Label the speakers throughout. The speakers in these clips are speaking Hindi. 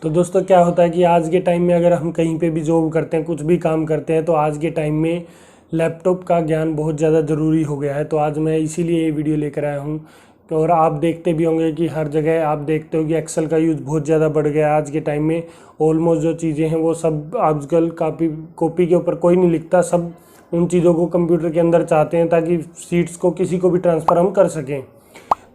Speaker 1: तो दोस्तों क्या होता है कि आज के टाइम में अगर हम कहीं पे भी जॉब करते हैं, कुछ भी काम करते हैं, तो आज के टाइम में लैपटॉप का ज्ञान बहुत ज़्यादा ज़रूरी हो गया है। तो आज मैं इसीलिए ये वीडियो लेकर आया हूँ। तो और आप देखते भी होंगे कि हर जगह आप देखते हो कि एक्सेल का यूज़ बहुत ज़्यादा बढ़ गया है आज के टाइम में। ऑलमोस्ट जो चीज़ें हैं वो सब आजकल कॉपी के ऊपर कोई नहीं लिखता, सब उन चीज़ों को कंप्यूटर के अंदर चाहते हैं ताकि सीट्स को किसी को भी ट्रांसफ़र हम कर सकें।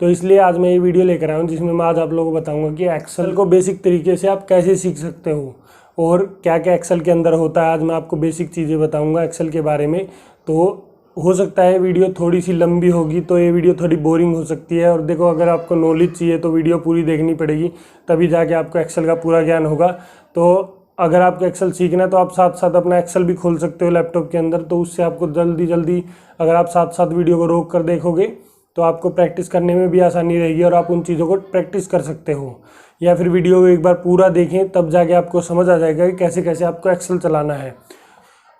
Speaker 1: तो इसलिए आज मैं ये वीडियो लेकर आया हूँ जिसमें मैं आज आप लोगों को बताऊंगा कि एक्सेल को बेसिक तरीके से आप कैसे सीख सकते हो और क्या क्या एक्सेल के अंदर होता है। आज मैं आपको बेसिक चीज़ें बताऊंगा एक्सेल के बारे में। तो हो सकता है वीडियो थोड़ी सी लंबी होगी, तो ये वीडियो थोड़ी बोरिंग हो सकती है। और देखो, अगर आपको नॉलेज चाहिए तो वीडियो पूरी देखनी पड़ेगी, तभी जाके आपको एक्सेल का पूरा ज्ञान होगा। तो अगर आपको एक्सेल सीखना है तो आप साथ साथ अपना एक्सेल भी खोल सकते हो लैपटॉप के अंदर। तो उससे आपको जल्दी अगर आप साथ साथ वीडियो को रोक कर देखोगे तो आपको प्रैक्टिस करने में भी आसानी रहेगी और आप उन चीज़ों को प्रैक्टिस कर सकते हो। या फिर वीडियो को एक बार पूरा देखें, तब जाके आपको समझ आ जाएगा कि कैसे कैसे आपको एक्सेल चलाना है।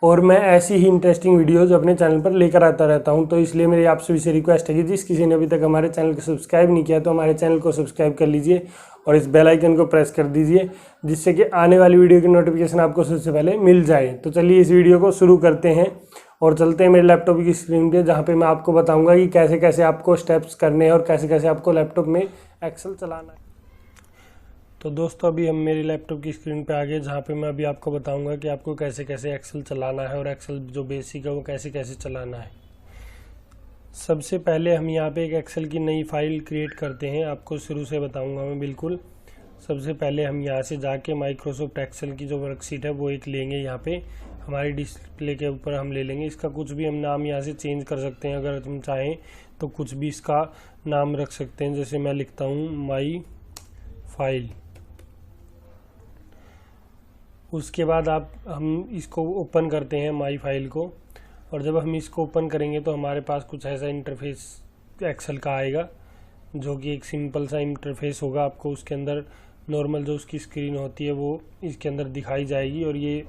Speaker 1: और मैं ऐसी ही इंटरेस्टिंग वीडियोज अपने चैनल पर लेकर आता रहता हूं। तो इसलिए मेरी आपसे भी रिक्वेस्ट है कि जिस किसी ने अभी तक हमारे चैनल को सब्सक्राइब नहीं किया तो हमारे चैनल को सब्सक्राइब कर लीजिए और इस बेल आइकन को प्रेस कर दीजिए, जिससे कि आने वाली वीडियो की नोटिफिकेशन आपको सबसे पहले मिल जाए। तो चलिए इस वीडियो को शुरू करते हैं और चलते हैं मेरे लैपटॉप की स्क्रीन पे, जहाँ पे मैं आपको बताऊंगा कि कैसे कैसे आपको स्टेप्स करने हैं और कैसे कैसे आपको लैपटॉप में एक्सेल चलाना है। तो दोस्तों अभी हम मेरी लैपटॉप की स्क्रीन पे आ गए, जहाँ पे मैं अभी आपको बताऊंगा कि आपको कैसे कैसे एक्सेल चलाना है और एक्सेल जो बेसिक है वो कैसे कैसे चलाना है। सबसे पहले हम यहाँ पे एक एक्सेल की नई फाइल क्रिएट करते हैं, आपको शुरू से बताऊंगा मैं बिल्कुल। सबसे पहले हम यहाँ से जाके माइक्रोसॉफ्ट एक्सेल की जो वर्कशीट है वो एक लेंगे। यहाँ पे हमारी डिस्प्ले के ऊपर हम ले लेंगे। इसका कुछ भी हम नाम यहाँ से चेंज कर सकते हैं, अगर हम चाहें तो कुछ भी इसका नाम रख सकते हैं। जैसे मैं लिखता हूँ माई फाइल। उसके बाद हम इसको ओपन करते हैं माई फाइल को, और जब हम इसको ओपन करेंगे तो हमारे पास कुछ ऐसा इंटरफेस एक्सेल का आएगा, जो कि एक सिंपल सा इंटरफेस होगा। आपको उसके अंदर नॉर्मल जो उसकी स्क्रीन होती है वो इसके अंदर दिखाई जाएगी, और ये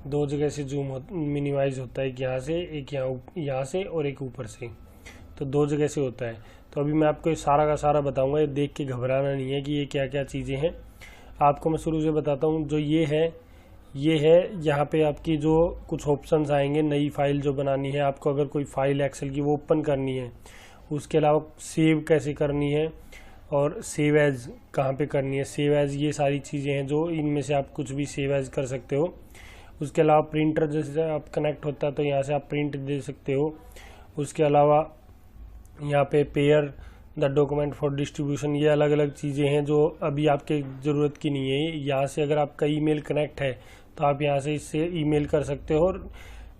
Speaker 1: दो जगह से मिनिमाइज होता है, एक यहाँ से, एक यहाँ से और एक ऊपर से। तो दो जगह से होता है। तो अभी मैं आपको ये सारा का सारा बताऊंगा, ये देख के घबराना नहीं है कि ये क्या क्या चीज़ें हैं। आपको मैं शुरू से बताता हूँ। जो ये है यहाँ पे आपकी जो कुछ ऑप्शंस आएंगे, नई फाइल जो बनानी है आपको, अगर कोई फाइल एक्सेल की वो ओपन करनी है। उसके अलावा सेव कैसे करनी है और सेव एज कहाँ पे करनी है, सेव एज, ये सारी चीज़ें हैं जो इनमें से आप कुछ भी सेव एज कर सकते हो। उसके अलावा प्रिंटर जैसे आप कनेक्ट होता है तो यहाँ से आप प्रिंट दे सकते हो। उसके अलावा यहाँ पे pair the document for distribution, ये अलग अलग चीज़ें हैं जो अभी आपके ज़रूरत की नहीं है। यहाँ से अगर आपका ईमेल कनेक्ट है तो आप यहाँ से इससे ईमेल कर सकते हो और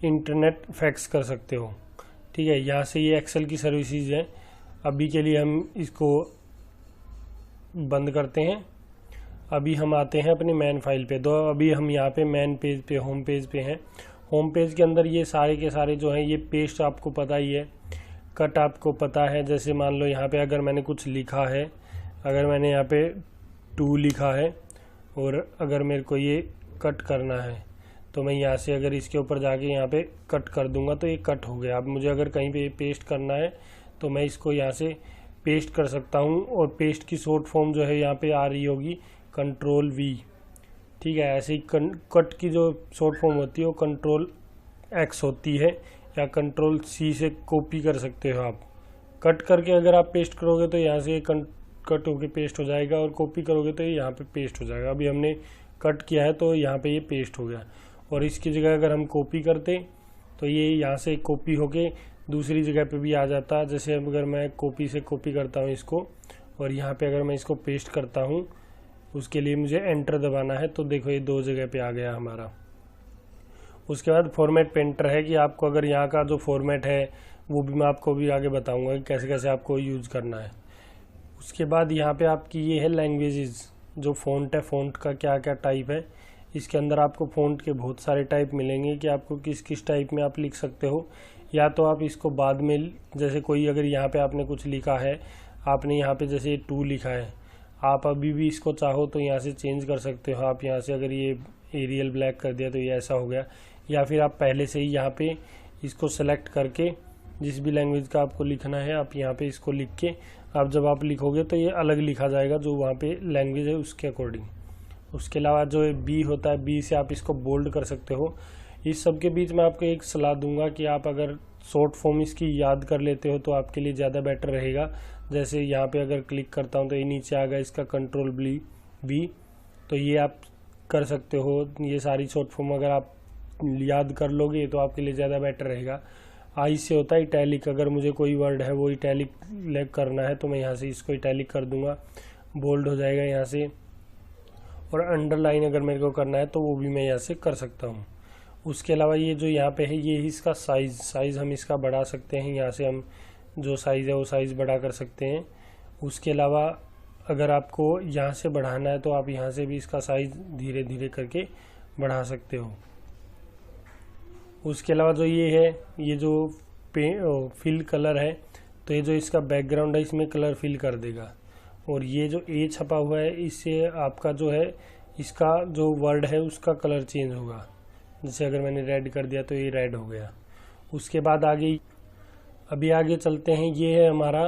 Speaker 1: इंटरनेट फैक्स कर सकते हो। ठीक है, यहाँ से ये एक्सेल की सर्विसेज हैं। अभी के लिए हम इसको बंद करते हैं। अभी हम आते हैं अपने मैन फाइल पे। तो अभी हम यहाँ पे मैन पेज पे, होम पेज पे हैं। होम पेज के अंदर ये सारे के सारे जो हैं, ये पेस्ट आपको पता ही है, कट आपको पता है। जैसे मान लो यहाँ पे अगर मैंने कुछ लिखा है, अगर मैंने यहाँ पे 2 लिखा है और अगर मेरे को ये कट करना है तो मैं यहाँ से अगर इसके ऊपर जाके यहाँ पे कट कर दूंगा तो ये कट हो गया। अब मुझे अगर कहीं पे पेस्ट करना है तो मैं इसको यहाँ से पेस्ट कर सकता हूँ, और पेस्ट की शॉर्ट फॉर्म जो है यहाँ पे आ रही होगी कंट्रोल V। ठीक है, ऐसे ही कट की जो शॉर्ट फॉर्म होती है वो कंट्रोल X होती है, या कंट्रोल C से कॉपी कर सकते हो आप। कट करके अगर आप पेस्ट करोगे तो यहाँ से कट होके पेस्ट हो जाएगा, और कॉपी करोगे तो ये यहाँ पे पेस्ट हो जाएगा। अभी हमने कट किया है तो यहाँ पे ये पेस्ट हो गया, और इसकी जगह अगर हम कॉपी करते तो ये यहाँ से कॉपी होके दूसरी जगह पे भी आ जाता। जैसे अगर मैं कॉपी से कॉपी करता हूँ इसको, और यहाँ पे अगर मैं इसको पेस्ट करता हूँ, उसके लिए मुझे एंटर दबाना है। तो देखो ये 2 जगह पे आ गया हमारा। उसके बाद फॉर्मेट पेंटर है कि आपको अगर यहाँ का जो फॉर्मेट है वो भी मैं आपको भी आगे बताऊंगा कि कैसे कैसे आपको यूज़ करना है। उसके बाद यहाँ पे आपकी ये है लैंग्वेजेस, जो फ़ॉन्ट है, फ़ॉन्ट का क्या क्या टाइप है। इसके अंदर आपको फ़ॉन्ट के बहुत सारे टाइप मिलेंगे कि आपको किस किस टाइप में आप लिख सकते हो। या तो आप इसको बाद में, जैसे कोई अगर यहाँ पे आपने कुछ लिखा है, आपने यहाँ पे जैसे 2 लिखा है, आप अभी भी इसको चाहो तो यहाँ से चेंज कर सकते हो। आप यहाँ से अगर ये एरियल ब्लैक कर दिया तो ये ऐसा हो गया, या फिर आप पहले से ही यहाँ पे इसको सेलेक्ट करके जिस भी लैंग्वेज का आपको लिखना है आप यहाँ पे इसको लिख के, आप जब आप लिखोगे तो ये अलग लिखा जाएगा जो वहाँ पे लैंग्वेज है उसके अकॉर्डिंग। उसके अलावा जो बी होता है, बी से आप इसको बोल्ड कर सकते हो। इस सब के बीच में आपको एक सलाह दूंगा कि आप अगर शॉर्ट फॉर्म इसकी याद कर लेते हो तो आपके लिए ज़्यादा बेटर रहेगा। जैसे यहाँ पे अगर क्लिक करता हूँ तो ये नीचे आ गया इसका कंट्रोल बी, तो ये आप कर सकते हो। ये सारी शॉर्ट फॉर्म अगर आप याद कर लोगे तो आपके लिए ज़्यादा बेटर रहेगा। आई से होता है इटैलिक, अगर मुझे कोई वर्ड है वो इटैलिक करना है तो मैं यहाँ से इसको इटैलिक कर दूंगा, बोल्ड हो जाएगा यहाँ से। और अंडरलाइन अगर मेरे को करना है तो वो भी मैं यहाँ से कर सकता हूँ। उसके अलावा ये जो यहाँ पे है ये इसका साइज़ हम इसका बढ़ा सकते हैं। यहाँ से हम जो साइज़ है वो साइज़ बढ़ा कर सकते हैं। उसके अलावा अगर आपको यहाँ से बढ़ाना है तो आप यहाँ से भी इसका साइज़ धीरे धीरे करके बढ़ा सकते हो। उसके अलावा जो ये है, ये जो फिल कलर है, तो ये जो इसका बैकग्राउंड है इसमें कलर फिल कर देगा। और ये जो ए छपा हुआ है इससे आपका जो है इसका जो वर्ड है उसका कलर चेंज होगा। जैसे अगर मैंने रेड कर दिया तो ये रेड हो गया। उसके बाद अभी आगे चलते हैं। ये है हमारा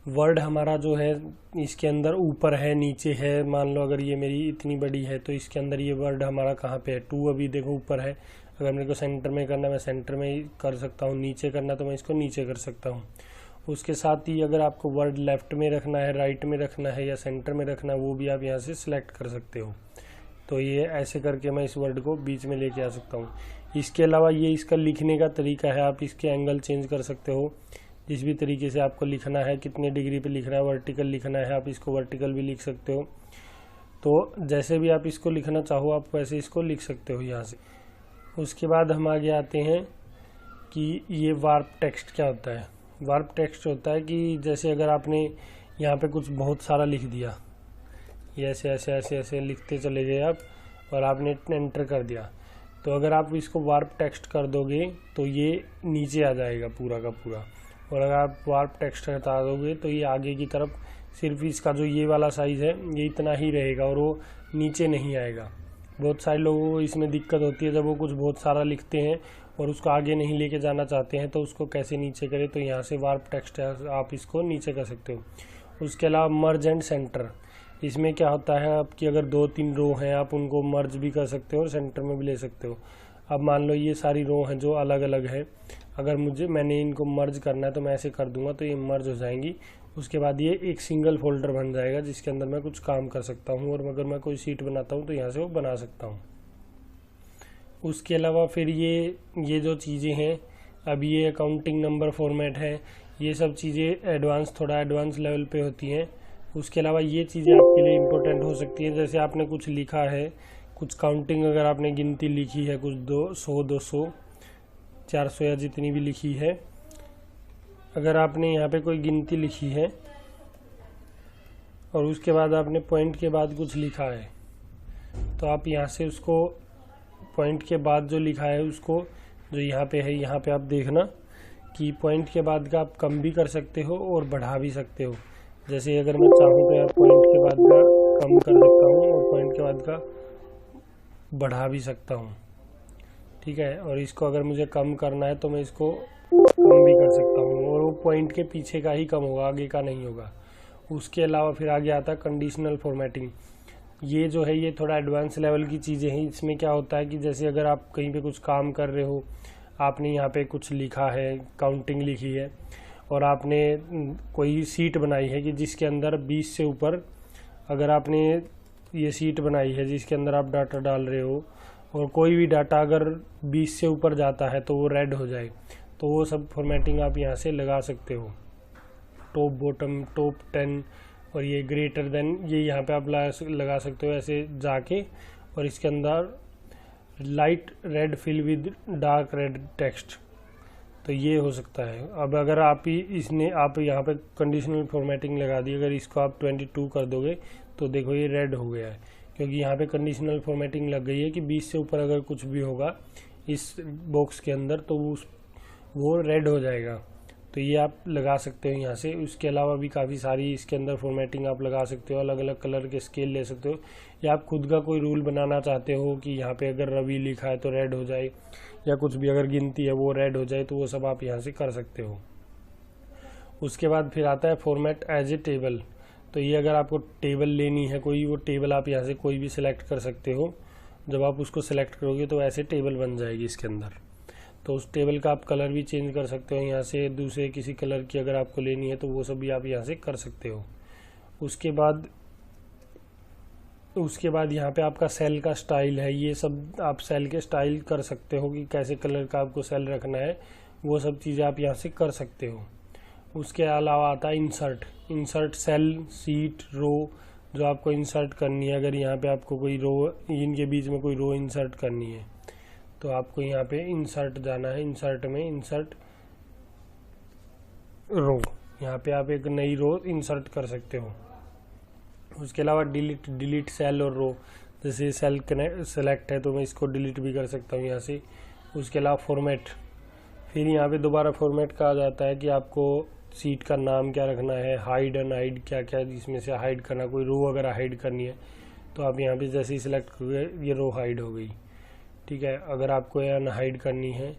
Speaker 1: वर्ड, हमारा जो है इसके अंदर ऊपर है नीचे है। मान लो अगर ये मेरी इतनी बड़ी है तो इसके अंदर ये वर्ड हमारा कहाँ पे है, 2 अभी देखो ऊपर है। अगर मेरे को सेंटर में करना मैं सेंटर में ही कर सकता हूँ, नीचे करना तो मैं इसको नीचे कर सकता हूँ। उसके साथ ही अगर आपको वर्ड लेफ्ट में रखना है, राइट में रखना है या सेंटर में रखना है वो भी आप यहाँ से सिलेक्ट कर सकते हो। तो ये ऐसे करके मैं इस वर्ड को बीच में लेके आ सकता हूँ। इसके अलावा ये इसका लिखने का तरीका है, आप इसके एंगल चेंज कर सकते हो। जिस भी तरीके से आपको लिखना है, कितने डिग्री पे लिखना है, वर्टिकल लिखना है आप इसको वर्टिकल भी लिख सकते हो। तो जैसे भी आप इसको लिखना चाहो आप वैसे इसको लिख सकते हो यहाँ से। उसके बाद हम आगे आते हैं कि ये वार्प टेक्स्ट क्या होता है। वार्प टेक्स्ट होता है कि जैसे अगर आपने यहाँ पे कुछ बहुत सारा लिख दिया, ये ऐसे ऐसे ऐसे ऐसे लिखते चले गए आप और आपने एंटर कर दिया, तो अगर आप इसको वार्प टेक्स्ट कर दोगे तो ये नीचे आ जाएगा पूरा का पूरा। और अगर आप वार्प टेक्स्ट हटा दोगे तो ये आगे की तरफ सिर्फ इसका जो ये वाला साइज़ है ये इतना ही रहेगा और वो नीचे नहीं आएगा। बहुत सारे लोगों को इसमें दिक्कत होती है जब वो कुछ बहुत सारा लिखते हैं और उसको आगे नहीं लेके जाना चाहते हैं तो उसको कैसे नीचे करें। तो यहाँ से वार्प टेक्स्ट आप इसको नीचे कर सकते हो। उसके अलावा मर्ज एंड सेंटर, इसमें क्या होता है आपकी अगर 2-3 रो हैं आप उनको मर्ज भी कर सकते हो और सेंटर में भी ले सकते हो। अब मान लो ये सारी रो हैं जो अलग अलग है, अगर मैंने इनको मर्ज करना है तो मैं ऐसे कर दूंगा तो ये मर्ज हो जाएंगी। उसके बाद ये एक सिंगल फोल्डर बन जाएगा जिसके अंदर मैं कुछ काम कर सकता हूँ और अगर मैं कोई शीट बनाता हूँ तो यहाँ से वो बना सकता हूँ। उसके अलावा फिर ये जो चीज़ें हैं, अब ये अकाउंटिंग नंबर फॉर्मेट है, ये सब चीज़ें थोड़ा एडवांस लेवल पे होती हैं। उसके अलावा ये चीज़ें आपके लिए इम्पोर्टेंट हो सकती है। जैसे आपने कुछ लिखा है, कुछ काउंटिंग अगर आपने गिनती लिखी है, कुछ 100, 200, 400 या जितनी भी लिखी है, अगर आपने यहाँ पे कोई गिनती लिखी है और उसके बाद आपने पॉइंट के बाद कुछ लिखा है तो आप यहाँ से उसको पॉइंट के बाद जो लिखा है उसको जो यहाँ पे है यहाँ पे आप देखना कि पॉइंट के बाद का आप कम भी कर सकते हो और बढ़ा भी सकते हो। जैसे अगर मैं चाहूँ तो यार पॉइंट के बाद का कम कर सकता हूँ और पॉइंट के बाद का बढ़ा भी सकता हूँ, ठीक है। और इसको अगर मुझे कम करना है तो मैं इसको कम भी कर सकता हूँ और वो पॉइंट के पीछे का ही कम होगा, आगे का नहीं होगा। उसके अलावा फिर आगे आता है कंडीशनल फॉर्मेटिंग। ये जो है ये थोड़ा एडवांस लेवल की चीज़ें हैं। इसमें क्या होता है कि जैसे अगर आप कहीं पे कुछ काम कर रहे हो, आपने यहाँ पे कुछ लिखा है, काउंटिंग लिखी है और आपने कोई सीट बनाई है कि जिसके अंदर 20 से ऊपर, अगर आपने ये सीट बनाई है जिसके अंदर आप डाटा डाल रहे हो और कोई भी डाटा अगर 20 से ऊपर जाता है तो वो रेड हो जाए, तो वो सब फॉर्मेटिंग आप यहाँ से लगा सकते हो। टॉप बॉटम, टॉप 10 और ये ग्रेटर देन, ये यहाँ पे आप लगा सकते हो ऐसे जाके। और इसके अंदर light red fill with dark red text, तो ये हो सकता है। अब अगर आप यहाँ पे कंडीशनल फॉर्मेटिंग लगा दी, अगर इसको आप 22 कर दोगे तो देखो ये रेड हो गया है क्योंकि यहाँ पे कंडीशनल फॉर्मेटिंग लग गई है कि 20 से ऊपर अगर कुछ भी होगा इस बॉक्स के अंदर तो वो रेड हो जाएगा। तो ये आप लगा सकते हो यहाँ से। उसके अलावा भी काफ़ी सारी इसके अंदर फॉर्मेटिंग आप लगा सकते हो, अलग अलग कलर के स्केल ले सकते हो, या आप खुद का कोई रूल बनाना चाहते हो कि यहाँ पे अगर रवि लिखा है तो रेड हो जाए, या कुछ भी अगर गिनती है वो रेड हो जाए, तो वो सब आप यहाँ से कर सकते हो। उसके बाद फिर आता है फॉर्मेट एज ए टेबल। तो ये अगर आपको टेबल लेनी है कोई, वो टेबल आप यहाँ से कोई भी सिलेक्ट कर सकते हो। जब आप उसको सिलेक्ट करोगे तो ऐसे टेबल बन जाएगी इसके अंदर। तो उस टेबल का आप कलर भी चेंज कर सकते हो यहाँ से, दूसरे किसी कलर की अगर आपको लेनी है तो वो सब भी आप यहाँ से कर सकते हो। उसके बाद यहाँ पे आपका सेल का स्टाइल है, ये सब आप सेल के स्टाइल कर सकते हो कि कैसे कलर का आपको सेल रखना है, वो सब चीज़ें आप यहाँ से कर सकते हो। उसके अलावा आता है इंसर्ट सेल, सीट, रो, जो आपको इंसर्ट करनी है। अगर यहाँ पे आपको कोई रो, इनके बीच में कोई रो इंसर्ट करनी है तो आपको यहाँ पे इंसर्ट जाना है। इंसर्ट में इंसर्ट रो, यहाँ पे आप एक नई रो इंसर्ट कर सकते हो। उसके अलावा डिलीट सेल और रो, जैसे सेल सेलेक्ट है तो मैं इसको डिलीट भी कर सकता हूँ यहाँ से। उसके अलावा फॉर्मेट, फिर यहाँ पे दोबारा फॉर्मेट का आ जाता है कि आपको सीट का नाम क्या रखना है, हाइड अनहाइड क्या क्या इसमें से हाइड करना, कोई रो अगर हाइड करनी है तो आप यहाँ पे जैसे ही सिलेक्ट करोगे ये रो हाइड हो गई, ठीक है। अगर आपको ये अनहाइड करनी है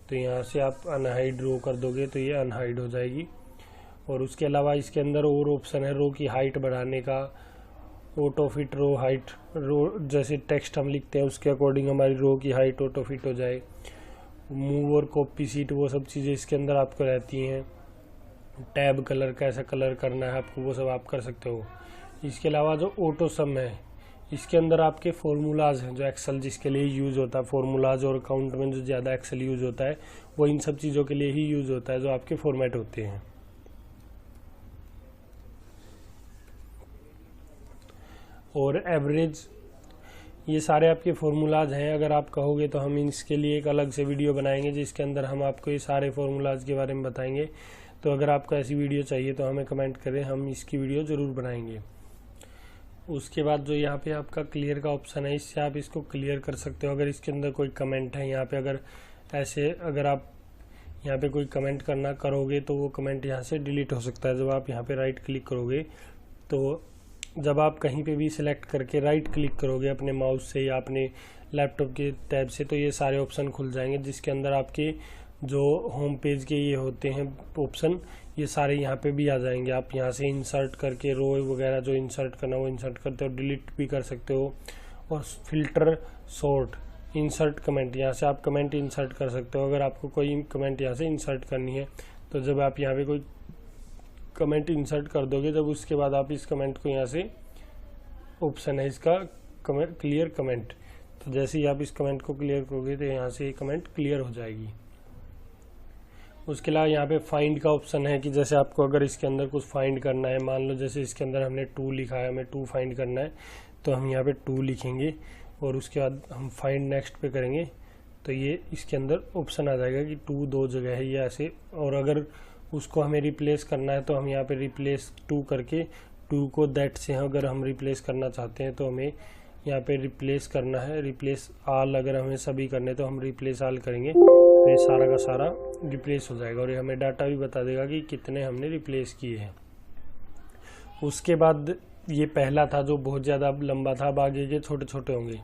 Speaker 1: तो यहाँ से आप अनहाइड रो कर दोगे तो ये अनहाइड हो जाएगी। और उसके अलावा इसके अंदर और ऑप्शन है रो की हाइट बढ़ाने का, ऑटो फिट रो हाइट, रो जैसे टेक्स्ट हम लिखते हैं उसके अकॉर्डिंग हमारी रो की हाइट ऑटो फिट हो जाए। मूव और कॉपी सीट, वो सब चीज़ें इसके अंदर आपको रहती हैं। टैब कलर, कैसा कलर करना है आपको, वो सब आप कर सकते हो। इसके अलावा जो ऑटो सम है, इसके अंदर आपके फॉर्मूलाज हैं, जो एक्सेल जिसके लिए यूज़ होता है, फॉर्मूलाज और अकाउंट में जो ज़्यादा एक्सेल यूज़ होता है वो इन सब चीज़ों के लिए ही यूज़ होता है जो आपके फॉर्मेट होते हैं। और एवरेज, ये सारे आपके फॉर्मूलाज हैं। अगर आप कहोगे तो हम इसके लिए एक अलग से वीडियो बनाएंगे जिसके अंदर हम आपको ये सारे फॉर्मूलाज के बारे में बताएंगे। तो अगर आपको ऐसी वीडियो चाहिए तो हमें कमेंट करें, हम इसकी वीडियो ज़रूर बनाएंगे। उसके बाद जो यहाँ पे आपका क्लियर का ऑप्शन है, इससे आप इसको क्लियर कर सकते हो। अगर इसके अंदर कोई कमेंट है यहाँ पे, अगर आप यहाँ पे कोई कमेंट करोगे तो वो कमेंट यहाँ से डिलीट हो सकता है। जब आप यहाँ पे राइट क्लिक करोगे तो जब आप कहीं पे भी सिलेक्ट करके राइट क्लिक करोगे अपने माउस से या अपने लैपटॉप के टैब से तो ये सारे ऑप्शन खुल जाएंगे, जिसके अंदर आपके जो होम पेज के ये होते हैं ऑप्शन, ये सारे यहाँ पे भी आ जाएंगे। आप यहाँ से इंसर्ट करके रो वगैरह जो इंसर्ट करना वो इंसर्ट करते हो, डिलीट भी कर सकते हो। और फिल्टर, सॉर्ट, इंसर्ट कमेंट, यहाँ से आप कमेंट इंसर्ट कर सकते हो। अगर आपको कोई कमेंट यहाँ से इंसर्ट करनी है तो जब आप यहाँ पे कोई कमेंट इंसर्ट कर दोगे, जब उसके बाद आप इस कमेंट को यहाँ से ऑप्शन है इसका क्लियर कमेंट, तो जैसे ही आप इस कमेंट को क्लियर करोगे तो यहाँ से ये कमेंट क्लियर हो जाएगी। उसके अलावा यहाँ पे फाइंड का ऑप्शन है कि जैसे आपको अगर इसके अंदर कुछ फाइंड करना है, मान लो जैसे इसके अंदर हमने 2 लिखा है, हमें 2 फाइंड करना है तो हम यहाँ पे 2 लिखेंगे और उसके बाद हम फाइंड नेक्स्ट पे करेंगे तो ये इसके अंदर ऑप्शन आ जाएगा कि 2 2 जगह है ये ऐसे। और अगर उसको हमें रिप्लेस करना है तो हम यहाँ पे रिप्लेस 2 करके 2 को दैट से अगर हम रिप्लेस करना चाहते हैं तो हमें यहाँ पे रिप्लेस करना है, रिप्लेस आल अगर हमें सभी करने तो हम रिप्लेस आल करेंगे तो ये सारा का सारा रिप्लेस हो जाएगा और ये हमें डाटा भी बता देगा कि कितने हमने रिप्लेस किए हैं। उसके बाद ये पहला था जो बहुत ज़्यादा लंबा था, अब आगे के छोटे छोटे होंगे।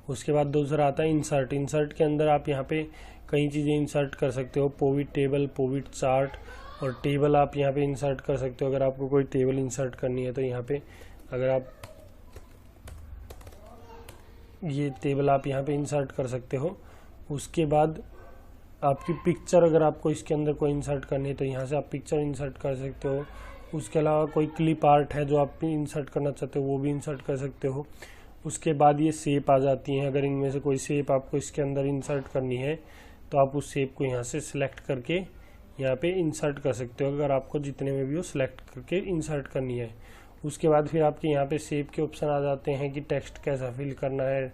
Speaker 1: उसके बाद दूसरा आता है इंसर्ट। इंसर्ट के अंदर आप यहाँ पे कई चीज़ें इंसर्ट कर सकते हो, पोविट टेबल, पोविट चार्ट, और टेबल आप यहाँ पे इंसर्ट कर सकते हो। अगर आपको कोई टेबल इंसर्ट करनी है तो यहाँ पे अगर आप ये टेबल आप यहाँ पे इंसर्ट कर सकते हो। उसके बाद आपकी पिक्चर अगर आपको इसके अंदर कोई इंसर्ट करनी है तो यहाँ से आप पिक्चर इंसर्ट कर सकते हो। उसके अलावा कोई क्लिप आर्ट है जो आप इंसर्ट करना चाहते हो वो भी इंसर्ट कर सकते हो। उसके बाद ये शेप आ जाती हैं, अगर इनमें से कोई शेप आपको इसके अंदर इंसर्ट करनी है तो आप उस शेप को यहाँ से सिलेक्ट करके यहाँ पे इंसर्ट कर सकते हो, अगर आपको जितने में भी वो सिलेक्ट करके इंसर्ट करनी है। उसके बाद फिर आपके यहाँ पे शेप के ऑप्शन आ जाते हैं कि टेक्स्ट कैसा फिल करना है,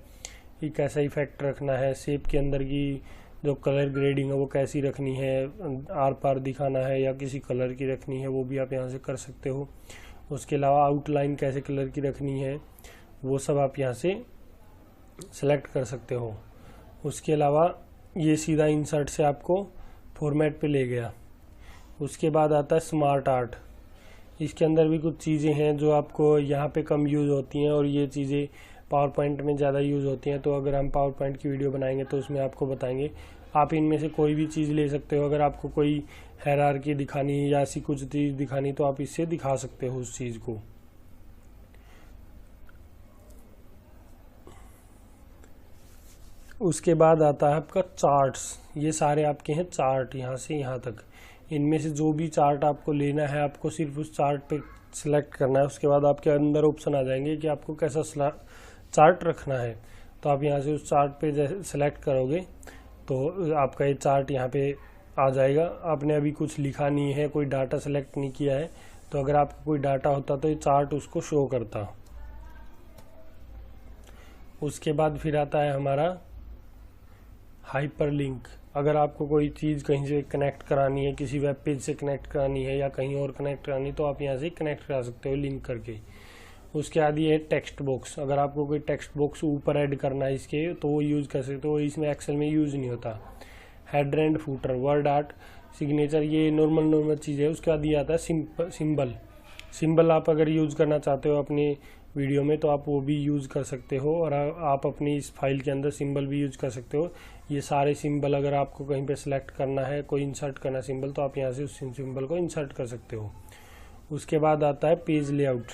Speaker 1: कि कैसा इफेक्ट रखना है, शेप के अंदर की जो कलर ग्रेडिंग है वो कैसी रखनी है, आर पार दिखाना है या किसी कलर की रखनी है, वो भी आप यहाँ से कर सकते हो। उसके अलावा आउटलाइन कैसे कलर की रखनी है वो सब आप यहाँ से सेलेक्ट कर सकते हो। उसके अलावा ये सीधा इंसर्ट से आपको फॉर्मेट पे ले गया। उसके बाद आता है स्मार्ट आर्ट। इसके अंदर भी कुछ चीज़ें हैं जो आपको यहाँ पे कम यूज़ होती हैं और ये चीज़ें पावर पॉइंट में ज़्यादा यूज़ होती हैं। तो अगर हम पावर पॉइंट की वीडियो बनाएंगे तो उसमें आपको बताएंगे। आप इनमें से कोई भी चीज़ ले सकते हो। अगर आपको कोई हायरार्की दिखानी या ऐसी कुछ चीज़ दिखानी तो आप इससे दिखा सकते हो उस चीज़ को। उसके बाद आता है आपका चार्ट्स। ये सारे आपके हैं चार्ट, यहाँ से यहाँ तक। इनमें से जो भी चार्ट आपको लेना है आपको सिर्फ उस चार्ट पे सिलेक्ट करना है। उसके बाद आपके अंदर ऑप्शन आ जाएंगे कि आपको कैसा चार्ट रखना है। तो आप यहाँ से उस चार्ट पे सेलेक्ट करोगे तो आपका ये चार्ट यहाँ पे आ जाएगा। आपने अभी कुछ लिखा नहीं है, कोई डाटा सेलेक्ट नहीं किया है, तो अगर आपको कोई डाटा होता तो ये चार्ट उसको शो करता। उसके बाद फिर आता है हमारा हाइपरलिंक। अगर आपको कोई चीज़ कहीं से कनेक्ट करानी है, किसी वेब पेज से कनेक्ट करानी है या कहीं और कनेक्ट करानी है, तो आप यहाँ से कनेक्ट करा सकते हो लिंक करके। उसके बाद ये है टेक्स्ट बॉक्स। अगर आपको कोई टेक्स्ट बॉक्स ऊपर ऐड करना है इसके तो वो यूज़ कर सकते हो, इसमें एक्सेल में यूज़ नहीं होता। Header and footer, word art, signature, ये नॉर्मल चीज़ है। उसके बाद ये आता है सिंबल आप अगर यूज़ करना चाहते हो अपने वीडियो में तो आप वो भी यूज़ कर सकते हो, और आप अपनी इस फाइल के अंदर सिंबल भी यूज़ कर सकते हो। ये सारे सिंबल अगर आपको कहीं पे सिलेक्ट करना है, कोई इंसर्ट करना सिंबल, तो आप यहाँ से उस सिंबल को इंसर्ट कर सकते हो। उसके बाद आता है पेज लेआउट।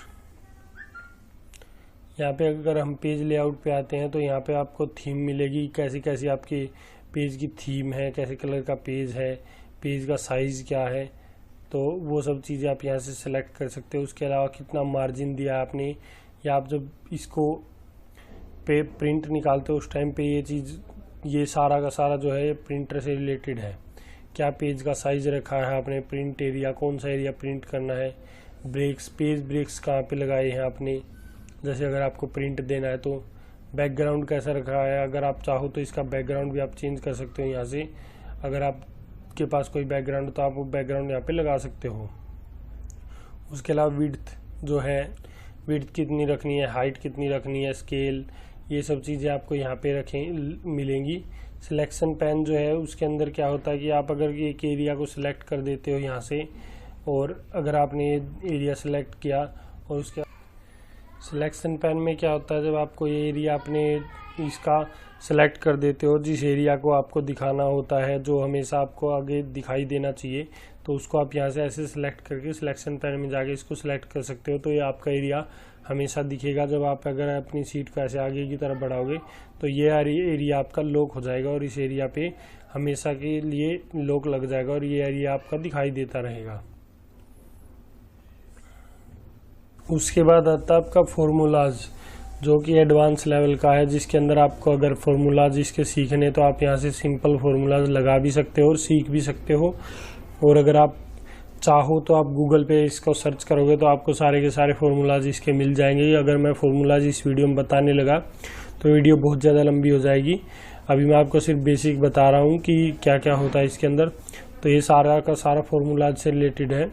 Speaker 1: यहाँ पे अगर हम पेज लेआउट पे आते हैं तो यहाँ पे आपको थीम मिलेगी, कैसी कैसी आपकी पेज की थीम है, कैसे कलर का पेज है, पेज का साइज़ क्या है, तो वो सब चीज़ें आप यहाँ से सेलेक्ट कर सकते हो। उसके अलावा कितना मार्जिन दिया आपने, या आप जब इसको पे प्रिंट निकालते हो उस टाइम पे ये सारा का सारा जो है प्रिंटर से रिलेटेड है। क्या पेज का साइज़ रखा है आपने, प्रिंट एरिया, कौन सा एरिया प्रिंट करना है, ब्रेक्स, पेज ब्रेक्स कहाँ पे लगाए हैं आपने, जैसे अगर आपको प्रिंट देना है तो बैकग्राउंड कैसा रखा है। अगर आप चाहो तो इसका बैकग्राउंड भी आप चेंज कर सकते हो यहाँ से। अगर आपके पास कोई बैकग्राउंड तो आप वो बैकग्राउंड यहाँ पे लगा सकते हो। उसके अलावा विड्थ जो है, विड्थ कितनी रखनी है, हाइट कितनी रखनी है, स्केल, ये सब चीज़ें आपको यहाँ पे मिलेंगी। सिलेक्शन पैन जो है उसके अंदर क्या होता है कि आप अगर एक एरिया को सिलेक्ट कर देते हो यहाँ से, और अगर आपने एरिया सेलेक्ट किया और उसके सिलेक्शन पैन में क्या होता है, जब आपको ये एरिया अपने इसका सेलेक्ट कर देते हो, जिस एरिया को आपको दिखाना होता है, जो हमेशा आपको आगे दिखाई देना चाहिए, तो उसको आप यहाँ से ऐसे सेलेक्ट करके सिलेक्शन पैन में जाके इसको सेलेक्ट कर सकते हो। तो ये आपका एरिया हमेशा दिखेगा। जब आप अगर अपनी सीट को ऐसे आगे की तरफ बढ़ाओगे तो ये एरिया आपका लॉक हो जाएगा, और इस एरिया पे हमेशा के लिए लॉक लग जाएगा, और ये एरिया आपका दिखाई देता रहेगा। उसके बाद आता है आपका फॉर्मूलाज, जो कि एडवांस लेवल का है, जिसके अंदर आपको अगर फॉर्मूलाज इसके सीखने तो आप यहाँ से सिंपल फॉर्मूलाज लगा भी सकते हो और सीख भी सकते हो। और अगर आप चाहो तो आप गूगल पे इसको सर्च करोगे तो आपको सारे के सारे फॉर्मूलाज इसके मिल जाएंगे। अगर मैं फॉर्मूलाज इस वीडियो में बताने लगा तो वीडियो बहुत ज़्यादा लंबी हो जाएगी। अभी मैं आपको सिर्फ बेसिक बता रहा हूँ कि क्या क्या होता है इसके अंदर। तो ये सारा का सारा फॉर्मूलाज से रिलेटेड है।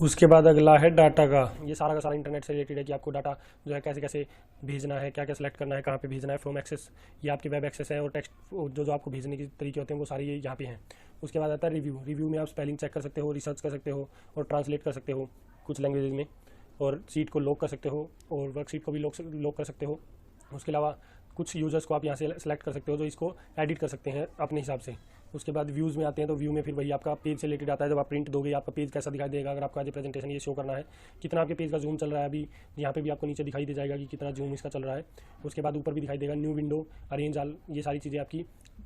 Speaker 1: उसके बाद अगला है डाटा का। ये सारा का सारा इंटरनेट से रिलेटेड है कि आपको डाटा जो है कैसे कैसे भेजना है, क्या क्या सेलेक्ट करना है, कहाँ पे भेजना है। फ्रॉम एक्सेस, ये आपकी वेब एक्सेस है, और टेक्स्ट जो आपको भेजने के तरीके होते हैं वो सारे ये यहाँ पे हैं। उसके बाद आता है रिव्यू में आप स्पेलिंग चेक कर सकते हो, रिसर्च कर सकते हो और ट्रांसलेट कर सकते हो कुछ लैंग्वेज में, और सीट को लॉक कर सकते हो और वर्कशीट को भी लॉक कर सकते हो। उसके अलावा कुछ यूजर्स को आप यहाँ से सेलेक्ट कर सकते हो जो इसको एडिट कर सकते हैं अपने हिसाब से। उसके बाद व्यूज़ में आते हैं तो व्यू में फिर वही आपका पेज से रिलेटेड आता है। जब आप प्रिंट दोगे आपका पेज कैसा दिखाई देगा। अगर आपका आज प्रेजेंटेशन ये शो करना है कितना आपके पेज का जूम चल रहा है, अभी यहाँ पे भी आपको नीचे दिखाई दे जाएगा कि कितना जूम इसका चल रहा है। उसके बाद ऊपर भी दिखाई देगा न्यू विंडो, अरेंज ऑल, ये सारी चीज़ें आपकी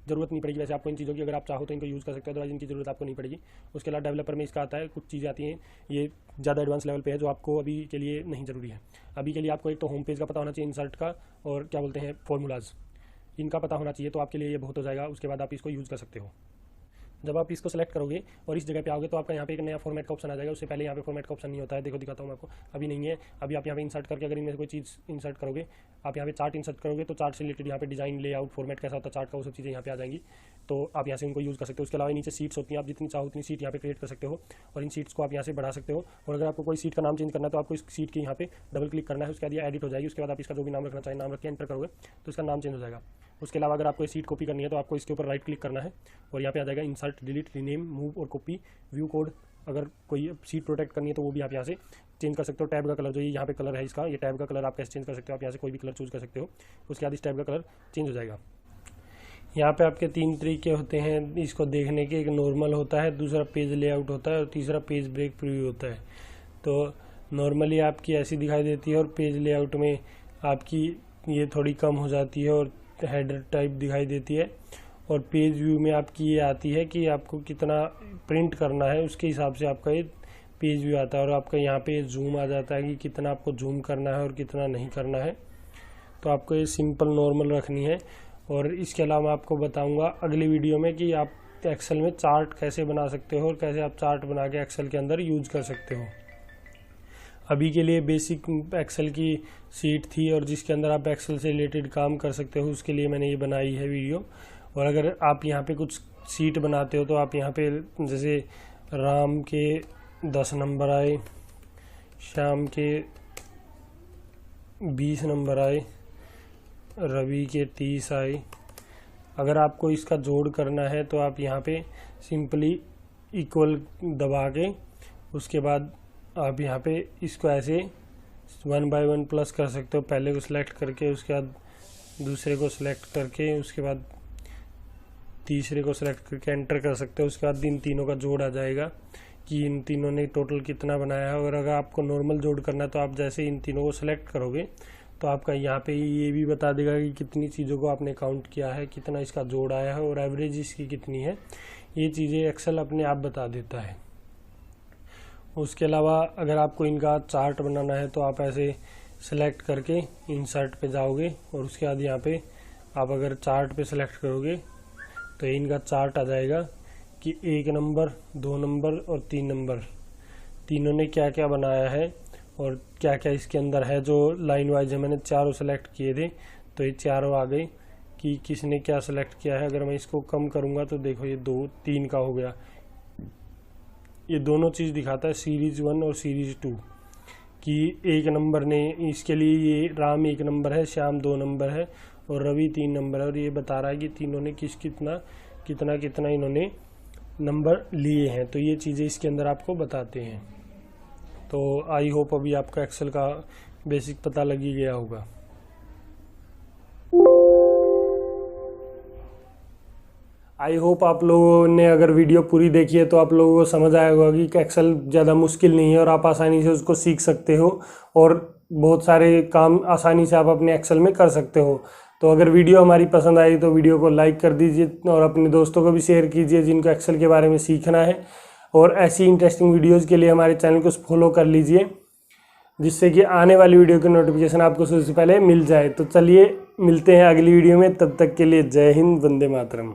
Speaker 1: जरूरत नहीं पड़ेगी वैसे आपको इन चीज़ों की। अगर आप चाहो तो इनको यूज़ कर सकते हो, अदरवाइज इनकी जरूरत आपको नहीं पड़ेगी। उसके अलावा डेवलपर में इसका आता है, कुछ चीज़ें आती हैं ये ज़्यादा एडवांस लेवल पे है जो आपको अभी के लिए नहीं ज़रूरी है। अभी के लिए आपको एक तो होम पेज का पता होना चाहिए, इंसर्ट का, और क्या बोलते हैं फॉर्मूलाज, इनका पता होना चाहिए, तो आपके लिए ये बहुत हो जाएगा। उसके बाद आप इसको यूज़ कर सकते हो। जब आप इसको सेलेक्ट करोगे और इस जगह पे आओगे तो आपका यहाँ पे एक नया फॉर्मेट का ऑप्शन आ जाएगा। उससे पहले यहाँ पे फॉर्मेट का ऑप्शन नहीं होता है, देखो दिखाता हूँ मैं आपको, अभी नहीं है। अभी आप यहाँ पे इंसर्ट करके अगर इनमें से कोई चीज़ इंसर्ट करोगे, आप यहाँ पे चार्ट इंसर्ट करोगे तो चार्ट से रिलेटेड यहाँ पे डिजाइन, लेआउट, फॉर्मेट कैसा होता है चार्ट का, वो सब चीज़ें यहाँ पे आ जाएंगी, तो आप यहाँ से उनको यूज़ कर सकते हो। उसके अलावा नीचे सीट्स होती हैं, आप जितनी चाहो उतनी सीट यहाँ पे क्रिएट कर सकते हो और इन सीट्स को आप यहाँ से बढ़ा सकते हो। और अगर आपको कोई सीट का नाम चेंज करना है तो आपको इस सीट के यहाँ पे डबल क्लिक करना है, उसके बाद ये एडिट हो जाएगी। उसके बाद आप इसका जो भी नाम रखना चाहिए नाम रख के एंटर करोगे तो इसका नाम चेंज हो जाएगा। उसके अलावा अगर आपको सीट कॉपी करनी है तो आपको इसके ऊपर राइट क्लिक करना है और यहाँ पे आ जाएगा इंसर्ट, डिलीट, रीनेम, मूव और कॉपी, व्यू कोड। अगर कोई सीट प्रोटेक्ट करनी है तो वो भी आप यहाँ से चेंज कर सकते हो। टैब का कलर जो ये यहाँ पे कलर है इसका, ये टैब का कलर आप कैसे चेंज कर सकते हो, आप यहाँ से कोई भी कलर चूज कर सकते हो। उसके बाद इस टैब का कलर चेंज हो जाएगा। यहाँ पे आपके 3 तरीके होते हैं इसको देखने के, एक नॉर्मल होता है, दूसरा पेज लेआउट होता है और तीसरा पेज ब्रेक प्रीव्यू होता है। तो नॉर्मली आपकी ऐसी दिखाई देती है और पेज लेआउट में आपकी ये थोड़ी कम हो जाती है और हेडर टाइप दिखाई देती है। और पेज व्यू में आपकी ये आती है कि आपको कितना प्रिंट करना है, उसके हिसाब से आपका ये पेज व्यू आता है। और आपका यहाँ पे जूम आ जाता है कि कितना आपको जूम करना है और कितना नहीं करना है। तो आपको ये सिंपल नॉर्मल रखनी है। और इसके अलावा मैं आपको बताऊंगा अगली वीडियो में कि आप एक्सेल में चार्ट कैसे बना सकते हो और कैसे आप चार्ट बना के एक्सेल के अंदर यूज कर सकते हो। अभी के लिए बेसिक एक्सेल की शीट थी और जिसके अंदर आप एक्सेल से रिलेटेड काम कर सकते हो, उसके लिए मैंने ये बनाई है वीडियो। और अगर आप यहाँ पे कुछ शीट बनाते हो तो आप यहाँ पे जैसे राम के 10 नंबर आए, श्याम के 20 नंबर आए, रवि के 30 आए। अगर आपको इसका जोड़ करना है तो आप यहाँ पे सिंपली इक्वल दबा के उसके बाद आप यहाँ पे इसको ऐसे 1 बाय 1 प्लस कर सकते हो। पहले को सिलेक्ट करके उसके बाद दूसरे को सिलेक्ट करके उसके बाद तीसरे को सिलेक्ट करके एंटर कर सकते हो। उसके बाद इन तीनों का जोड़ आ जाएगा कि इन तीनों ने टोटल कितना बनाया है। और अगर आपको नॉर्मल जोड़ करना है तो आप जैसे इन तीनों को सिलेक्ट करोगे तो आपका यहाँ पे ये भी बता देगा कि कितनी चीज़ों को आपने काउंट किया है, कितना इसका जोड़ आया है और एवरेज इसकी कितनी है। ये चीज़ें एक्सेल अपने आप बता देता है। उसके अलावा अगर आपको इनका चार्ट बनाना है तो आप ऐसे सेलेक्ट करके इंसर्ट पे जाओगे और उसके बाद यहाँ पे आप अगर चार्ट पे सेलेक्ट करोगे तो इनका चार्ट आ जाएगा कि 1 नंबर, 2 नंबर और 3 नंबर तीनों ने क्या क्या बनाया है और क्या क्या इसके अंदर है। जो लाइन वाइज है, मैंने चारों सेलेक्ट किए थे तो ये चारों आ गए कि किसने क्या सेलेक्ट किया है। अगर मैं इसको कम करूँगा तो देखो ये 2, 3 का हो गया। ये दोनों चीज़ दिखाता है सीरीज 1 और सीरीज 2 कि 1 नंबर ने इसके लिए ये राम 1 नंबर है, श्याम 2 नंबर है और रवि 3 नंबर है। और ये बता रहा है कि तीनों ने कितना कितना कितना इन्होंने नंबर लिए हैं। तो ये चीज़ें इसके अंदर आपको बताते हैं। तो आई होप अभी आपका एक्सेल का बेसिक पता लग ही गया होगा। आई होप आप लोगों ने अगर वीडियो पूरी देखी है तो आप लोगों को समझ आया होगा कि एक्सेल ज़्यादा मुश्किल नहीं है और आप आसानी से उसको सीख सकते हो और बहुत सारे काम आसानी से आप अपने एक्सेल में कर सकते हो। तो अगर वीडियो हमारी पसंद आई तो वीडियो को लाइक कर दीजिए और अपने दोस्तों को भी शेयर कीजिए जिनको एक्सेल के बारे में सीखना है। और ऐसी इंटरेस्टिंग वीडियोज़ के लिए हमारे चैनल को फॉलो कर लीजिए जिससे कि आने वाली वीडियो की नोटिफिकेशन आपको सबसे पहले मिल जाए। तो चलिए मिलते हैं अगली वीडियो में, तब तक के लिए जय हिंद, वंदे मातरम।